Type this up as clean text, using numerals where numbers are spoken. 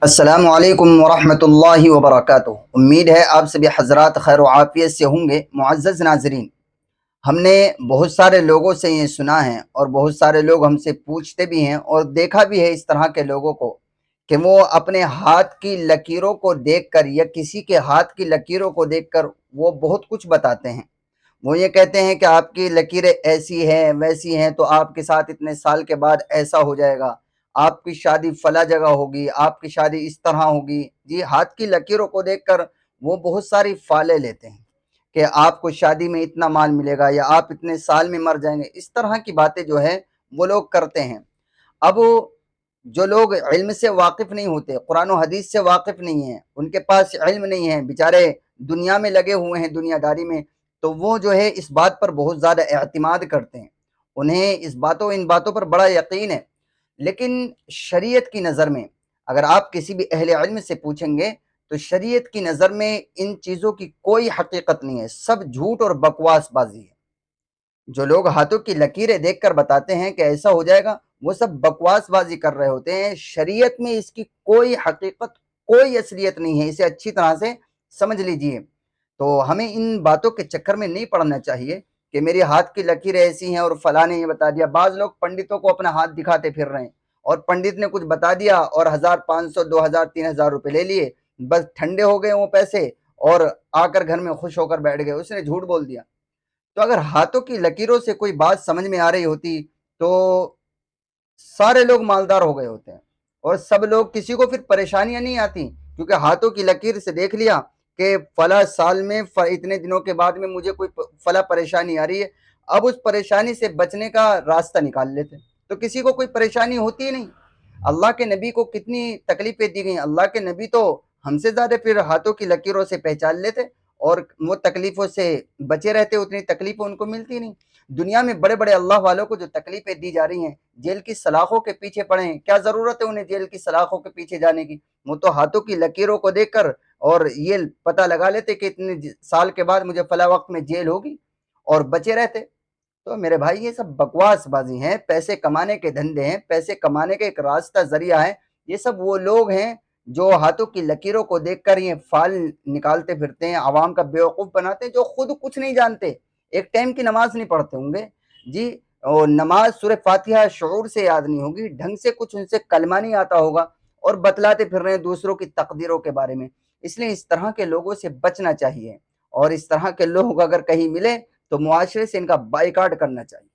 अस्सलामु अलैकुम वरहमतुल्लाहि वबरकातुहू। उम्मीद है आप सभी हजरात खैर व आफियत से होंगे। मुअज़्ज़ज़ नाज़रीन, हमने बहुत सारे लोगों से ये सुना है और बहुत सारे लोग हमसे पूछते भी हैं और देखा भी है इस तरह के लोगों को कि वो अपने हाथ की लकीरों को देखकर या किसी के हाथ की लकीरों को देखकर वो बहुत कुछ बताते हैं। वो ये कहते हैं कि आपकी लकीरें ऐसी हैं, वैसी हैं, तो आपके साथ इतने साल के बाद ऐसा हो जाएगा, आपकी शादी फला जगह होगी, आपकी शादी इस तरह होगी। जी, हाथ की लकीरों को देखकर वो बहुत सारी फाले लेते हैं कि आपको शादी में इतना माल मिलेगा या आप इतने साल में मर जाएंगे। इस तरह की बातें जो है वो लोग करते हैं। अब जो लोग इल्म से वाकिफ नहीं होते, कुरान और हदीस से वाकिफ नहीं है, उनके पास इल्म नहीं है, बेचारे दुनिया में लगे हुए हैं, दुनियादारी में, तो वो जो है इस बात पर बहुत ज़्यादा एतमाद करते हैं। उन्हें इन बातों पर बड़ा यकीन है। लेकिन शरीयत की नज़र में अगर आप किसी भी अहले इल्म से पूछेंगे तो शरीयत की नज़र में इन चीज़ों की कोई हकीकत नहीं है, सब झूठ और बकवासबाजी है। जो लोग हाथों की लकीरें देखकर बताते हैं कि ऐसा हो जाएगा, वो सब बकवासबाजी कर रहे होते हैं। शरीयत में इसकी कोई हकीकत, कोई असलियत नहीं है, इसे अच्छी तरह से समझ लीजिए। तो हमें इन बातों के चक्कर में नहीं पड़ना चाहिए कि मेरे हाथ की लकीरें ऐसी हैं और फलां ने ये बता दिया। बाज़ लोग पंडितों को अपना हाथ दिखाते फिर रहे हैं और पंडित ने कुछ बता दिया और 1500, 2000, 3000 रुपए ले लिए, बस ठंडे हो गए वो पैसे और आकर घर में खुश होकर बैठ गए, उसने झूठ बोल दिया। तो अगर हाथों की लकीरों से कोई बात समझ में आ रही होती तो सारे लोग मालदार हो गए होते हैं और सब लोग, किसी को फिर परेशानियां नहीं आती, क्योंकि हाथों की लकीर से देख लिया कि फला साल में इतने दिनों के बाद में मुझे कोई फला परेशानी आ रही है। अब उस परेशानी से बचने का रास्ता निकाल लेते, तो किसी को कोई परेशानी होती ही नहीं। अल्लाह के नबी को कितनी तकलीफें दी गई, अल्लाह के नबी तो हमसे ज्यादा फिर हाथों की लकीरों से पहचान लेते और वो तकलीफों से बचे रहते, उतनी तकलीफें उनको मिलती नहीं। दुनिया में बड़े बड़े अल्लाह वालों को जो तकलीफें दी जा रही हैं, जेल की सलाखों के पीछे पड़े हैं, क्या जरूरत है उन्हें जेल की सलाखों के पीछे जाने की? वो तो हाथों की लकीरों को देखकर और ये पता लगा लेते कि इतने साल के बाद मुझे फला वक्त में जेल होगी और बचे रहते। तो मेरे भाई ये सब बकवासबाजी हैं, पैसे कमाने के धंधे हैं, पैसे कमाने का एक रास्ता ज़रिया है। ये सब वो लोग हैं जो हाथों की लकीरों को देखकर ये फाल निकालते फिरते हैं, आवाम का बेवकूफ़ बनाते हैं, जो खुद कुछ नहीं जानते। एक टाइम की नमाज़ नहीं पढ़ते होंगे। जी, और नमाज़ सूरह फ़ातिहा शऊर से याद नहीं होगी, ढंग से कुछ उनसे कलमा नहीं आता होगा और बतलाते फिर रहे हैं दूसरों की तकदीरों के बारे में। इसलिए इस तरह के लोगों से बचना चाहिए और इस तरह के लोग अगर कहीं मिले तो मुआशरे से इनका बाइकाट करना चाहिए।